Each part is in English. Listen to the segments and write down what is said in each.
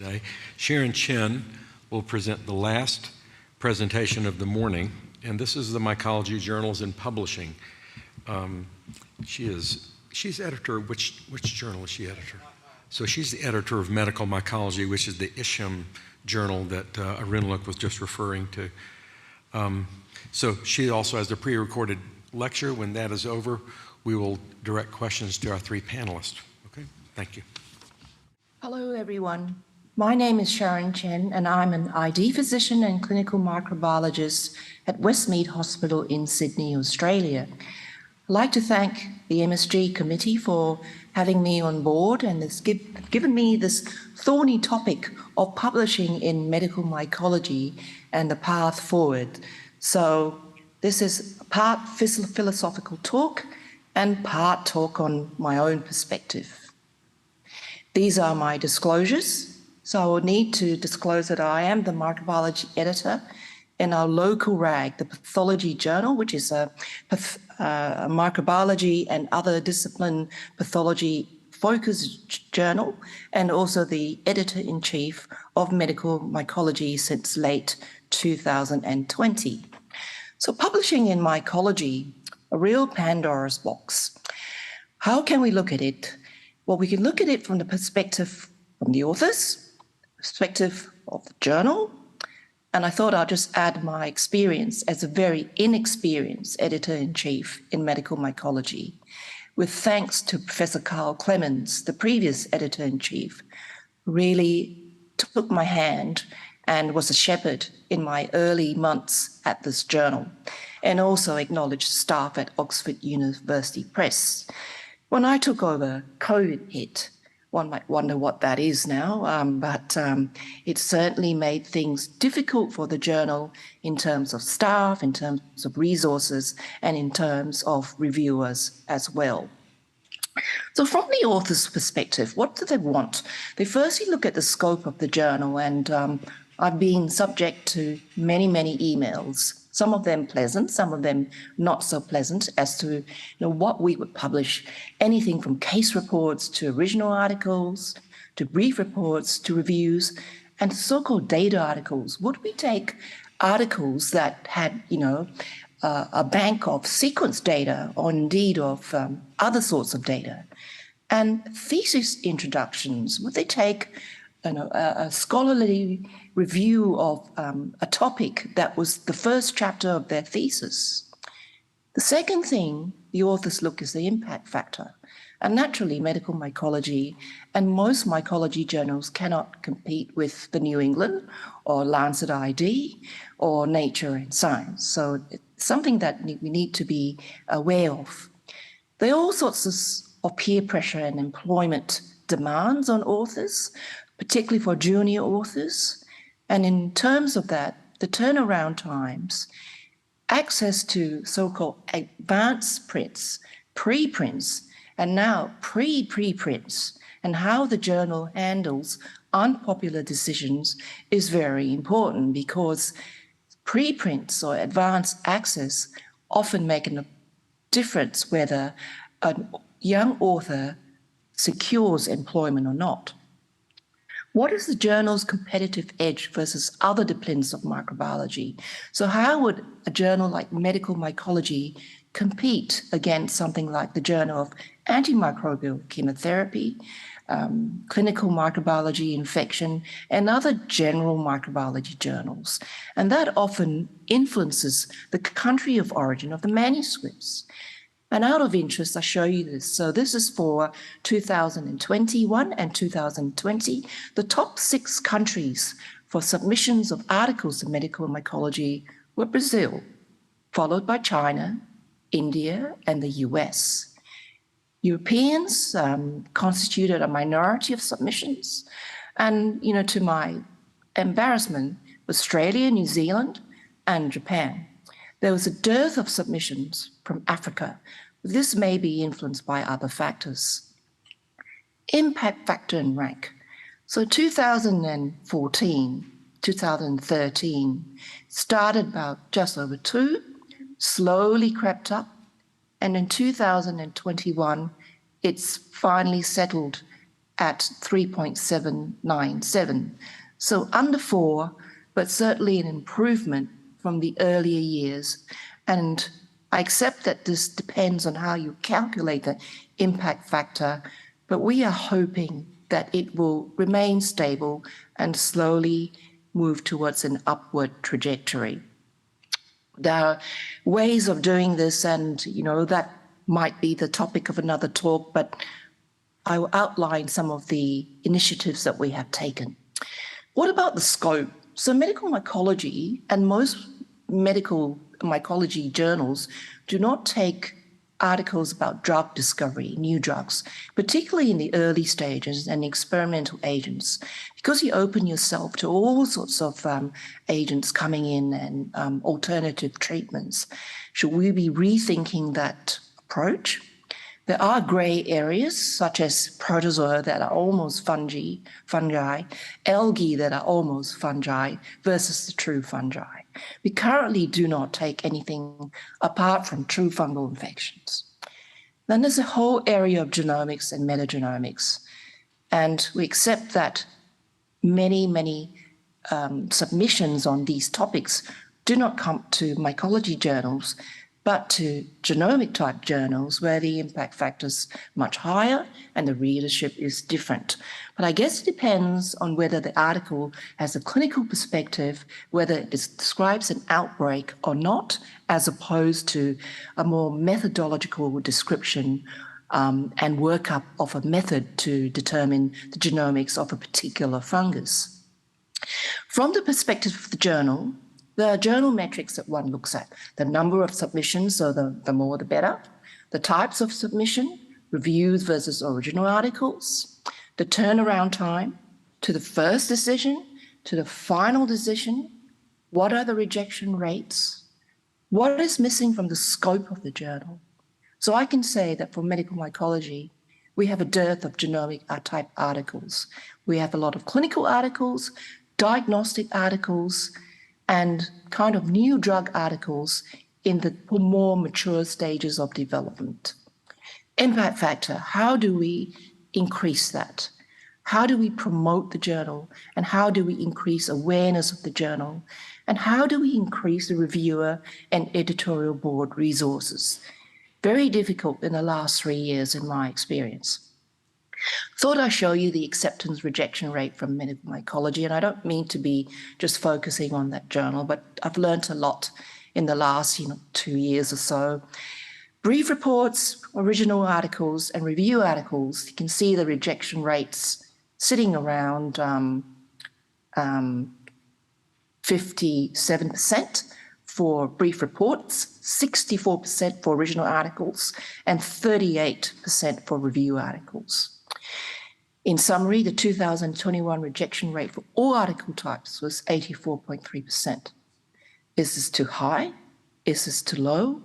today. Sharon Chen will present the last presentation of the morning, and this is the Mycology Journals in Publishing. She's editor, which journal is she editor? So she's the editor of Medical Mycology, which is the Isham journal that Arinluk was just referring to. So she also has a pre-recorded lecture. When that is over, we will direct questions to our three panelists. Okay, thank you. Hello, everyone. My name is Sharon Chen, and I'm an ID physician and clinical microbiologist at Westmead Hospital in Sydney, Australia. I'd like to thank the MSG committee for having me on board and has given me this thorny topic of publishing in medical mycology and the path forward. So this is part philosophical talk and part talk on my own perspective. These are my disclosures. So I will need to disclose that I am the microbiology editor in our local RAG, the Pathology Journal, which is a microbiology and other discipline pathology focused journal, and also the editor-in-chief of Medical Mycology since late 2020. So publishing in mycology, a real Pandora's box. How can we look at it? Well, we can look at it from the perspective from the authors, perspective of the journal, and I thought I'd just add my experience as a very inexperienced editor-in-chief in medical mycology, with thanks to Professor Carl Clemens, the previous editor-in-chief, who really took my hand and was a shepherd in my early months at this journal, and also acknowledged staff at Oxford University Press. When I took over, COVID hit. One might wonder what that is now, but it certainly made things difficult for the journal in terms of staff, in terms of resources, and in terms of reviewers as well. So from the author's perspective, what do they want? They firstly look at the scope of the journal, and I've been subject to many, many emails, some of them pleasant, some of them not so pleasant, as to what we would publish, anything from case reports to original articles, to brief reports, to reviews, and so-called data articles. Would we take articles that had, a bank of sequence data, or indeed of other sorts of data? And thesis introductions, would they take a scholarly review of a topic that was the first chapter of their thesis? The second thing the authors look is the impact factor. And naturally, medical mycology and most mycology journals cannot compete with the New England or Lancet ID or Nature and Science. So it's something that we need to be aware of. There are all sorts of peer pressure and employment demands on authors, particularly for junior authors. And in terms of that, the turnaround times, access to so-called advanced prints, preprints, and now preprints, and how the journal handles unpopular decisions is very important, because preprints or advanced access often make a difference whether a young author secures employment or not. What is the journal's competitive edge versus other disciplines of microbiology? So how would a journal like Medical Mycology compete against something like the Journal of Antimicrobial Chemotherapy, Clinical Microbiology, Infection, and other general microbiology journals? And that often influences the country of origin of the manuscripts. And out of interest, I show you this. So this is for 2021 and 2020, the top 6 countries for submissions of articles in medical mycology were Brazil, followed by China, India, and the US. Europeans constituted a minority of submissions. And, to my embarrassment, Australia, New Zealand, and Japan. There was a dearth of submissions from Africa. This may be influenced by other factors. Impact factor and rank. So 2014, 2013 started about just over 2, slowly crept up, and in 2021, it's finally settled at 3.797. So under 4, but certainly an improvement from the earlier years. And I accept that this depends on how you calculate the impact factor, but we are hoping that it will remain stable and slowly move towards an upward trajectory. There are ways of doing this, and that might be the topic of another talk, but I will outline some of the initiatives that we have taken. What about the scope? So medical mycology and most medical mycology journals do not take articles about drug discovery, new drugs, particularly in the early stages and experimental agents, because you open yourself to all sorts of agents coming in and alternative treatments. Should we be rethinking that approach? There are grey areas such as protozoa that are almost fungi, algae that are almost fungi versus the true fungi. We currently do not take anything apart from true fungal infections. Then there's a whole area of genomics and metagenomics. And we accept that many submissions on these topics do not come to mycology journals, but to genomic type journals where the impact factor is much higher and the readership is different. But I guess it depends on whether the article has a clinical perspective, whether it describes an outbreak or not, as opposed to a more methodological description and workup of a method to determine the genomics of a particular fungus. From the perspective of the journal, there are journal metrics that one looks at. The number of submissions, so the more the better. The types of submission, reviews versus original articles. The turnaround time to the first decision, to the final decision. What are the rejection rates? What is missing from the scope of the journal? So I can say that for medical mycology, we have a dearth of genomic type articles. We have a lot of clinical articles, diagnostic articles, and kind of new drug articles in the more mature stages of development. Impact factor, how do we increase that? How do we promote the journal? And how do we increase awareness of the journal? And how do we increase the reviewer and editorial board resources? Very difficult in the last 3 years in my experience. Thought I'd show you the acceptance rejection rate from medical mycology, and I don't mean to be just focusing on that journal, but I've learned a lot in the last 2 years or so. Brief reports, original articles, and review articles, you can see the rejection rates sitting around 57% for brief reports, 64% for original articles, and 38% for review articles. In summary, the 2021 rejection rate for all article types was 84.3%. Is this too high? Is this too low?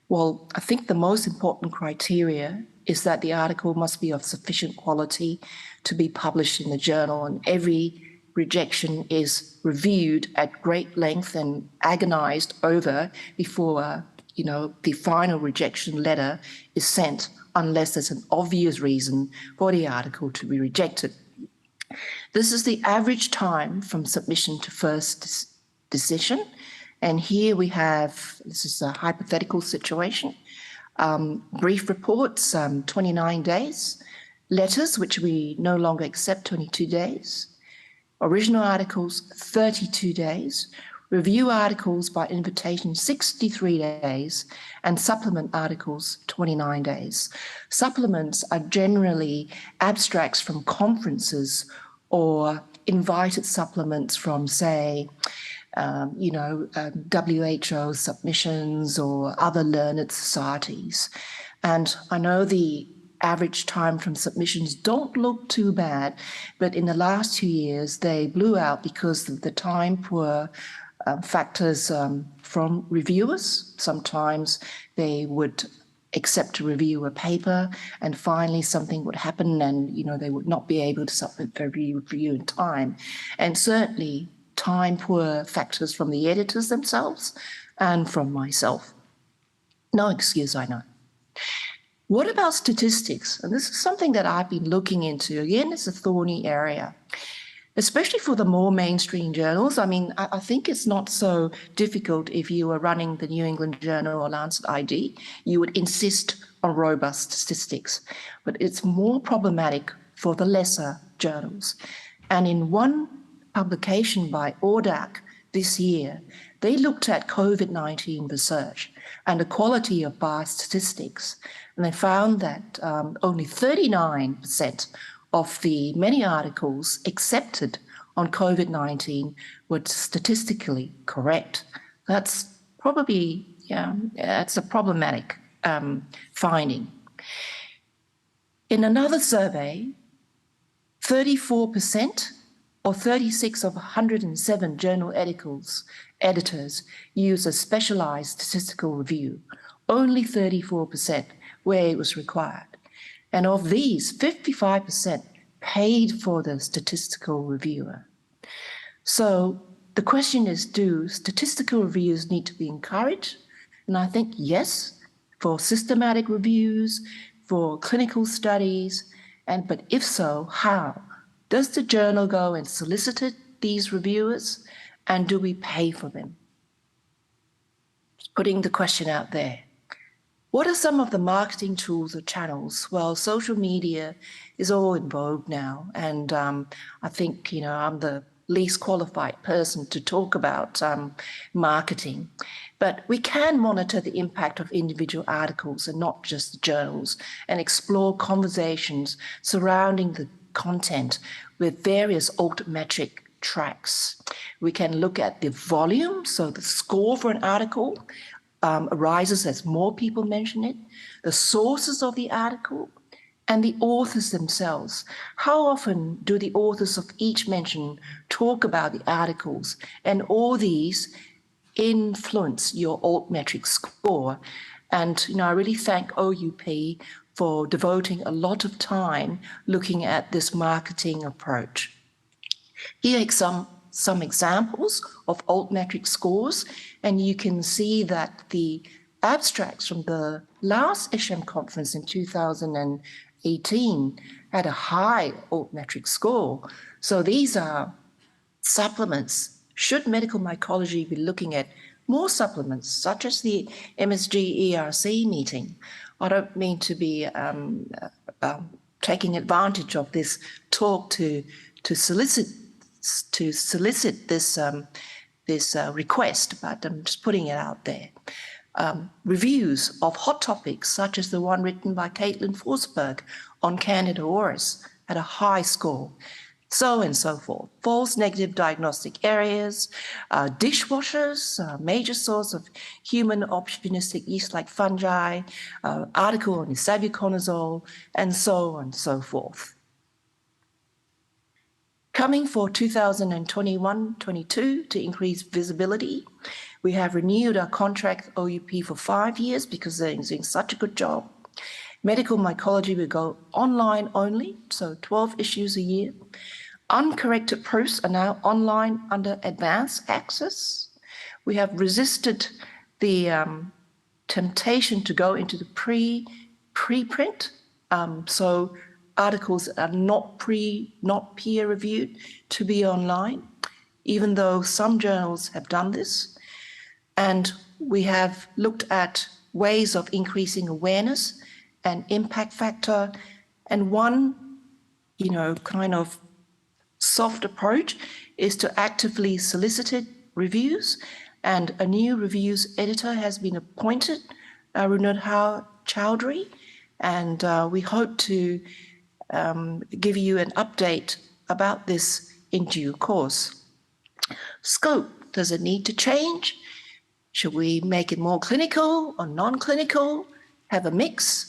Well, I think the most important criteria is that the article must be of sufficient quality to be published in the journal, and every rejection is reviewed at great length and agonized over before the final rejection letter is sent, unless there's an obvious reason for the article to be rejected. This is the average time from submission to first decision. And here we have, this is a hypothetical situation, brief reports, 29 days, letters, which we no longer accept, 22 days, original articles, 32 days, review articles by invitation, 63 days, and supplement articles, 29 days. Supplements are generally abstracts from conferences or invited supplements from, say, WHO submissions or other learned societies. And I know the average time from submissions don't look too bad, but in the last 2 years, they blew out because of the time poor factors from reviewers. Sometimes they would accept to review a paper, and finally something would happen and they would not be able to submit for review in time. And certainly time poor factors from the editors themselves and from myself. No excuse, I know. What about statistics? And this is something that I've been looking into. Again, it's a thorny area, especially for the more mainstream journals. I mean, I think it's not so difficult if you were running the New England Journal or Lancet ID. You would insist on robust statistics, but it's more problematic for the lesser journals. And in one publication by ORDAC this year, they looked at COVID-19 research and the quality of biased statistics, and they found that only 39% of the many articles accepted on COVID-19 were statistically correct. That's probably, that's a problematic finding. In another survey, 34% or 36 of 107 journal editors use a specialized statistical review, only 34% where it was required. And of these, 55% paid for the statistical reviewer. So the question is, do statistical reviews need to be encouraged? And I think yes, for systematic reviews, for clinical studies, but if so, how? Does the journal go and solicit these reviewers, and do we pay for them? Just putting the question out there. What are some of the marketing tools or channels? Well, social media is all in vogue now, and I think, I'm the least qualified person to talk about marketing. But we can monitor the impact of individual articles and not just the journals, and explore conversations surrounding the content with various altmetric tracks. We can look at the volume, so the score for an article arises as more people mention it, the sources of the article, and the authors themselves. How often do the authors of each mention talk about the articles? And all these influence your altmetric score. And I really thank OUP for devoting a lot of time looking at this marketing approach. Here are some examples of altmetric scores, and you can see that the abstracts from the last ISHM conference in 2018 had a high altmetric score. So these are supplements. Should medical mycology be looking at more supplements, such as the MSGERC meeting? I don't mean to be taking advantage of this talk to solicit this request, but I'm just putting it out there. Reviews of hot topics, such as the one written by Caitlin Forsberg on Candida auris, had a high score. So and so forth. False negative diagnostic areas, dishwashers, major source of human opportunistic yeast-like fungi, article on isavuconazole, and so on and so forth. Coming for 2021-22 to increase visibility, we have renewed our contract with OUP for 5 years because they're doing such a good job. Medical mycology will go online only, so 12 issues a year. Uncorrected proofs are now online under advanced access. We have resisted the temptation to go into the preprint, so articles that are not peer reviewed to be online, even though some journals have done this. And we have looked at ways of increasing awareness and impact factor. And one, kind of soft approach is to actively solicit reviews. And a new reviews editor has been appointed, Runodhar Chowdhury, and we hope to give you an update about this in due course. Scope, does it need to change? Should we make it more clinical or non-clinical? Have a mix?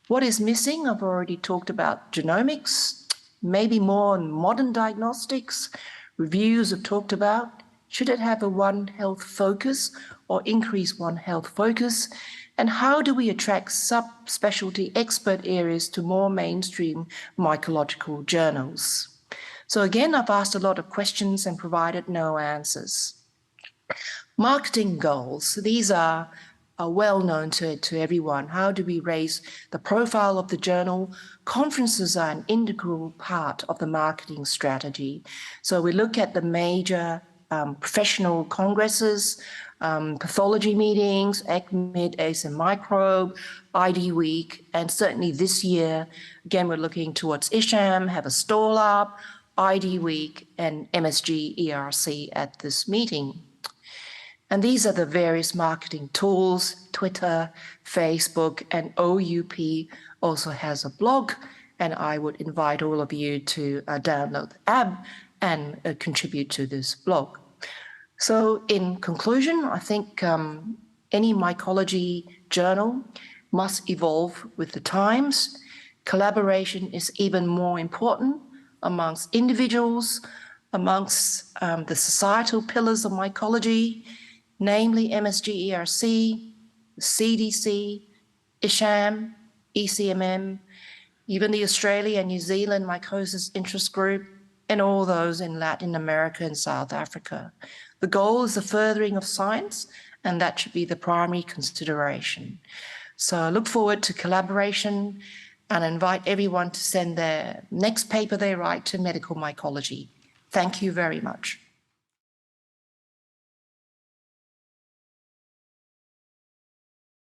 What is missing? I've already talked about genomics, maybe more on modern diagnostics. Reviews have talked about. Should it have a One Health focus or increase One Health focus? And how do we attract subspecialty expert areas to more mainstream mycological journals? So again, I've asked a lot of questions and provided no answers. Marketing goals. These are well known to everyone. How do we raise the profile of the journal? Conferences are an integral part of the marketing strategy. So we look at the major professional congresses, pathology meetings, ACMID, ACE and Microbe, ID Week, and certainly this year, again, we're looking towards ISHAM, have a stall up, ID Week, and MSGERC at this meeting. And these are the various marketing tools, Twitter, Facebook, and OUP also has a blog, and I would invite all of you to download the app and contribute to this blog. So in conclusion, I think any mycology journal must evolve with the times. Collaboration is even more important amongst individuals, amongst the societal pillars of mycology, namely MSGERC, CDC, ISHAM, ECMM, even the Australia and New Zealand Mycosis Interest Group, and all those in Latin America and South Africa. The goal is the furthering of science, and that should be the primary consideration. So I look forward to collaboration and invite everyone to send their next paper they write to medical mycology. Thank you very much.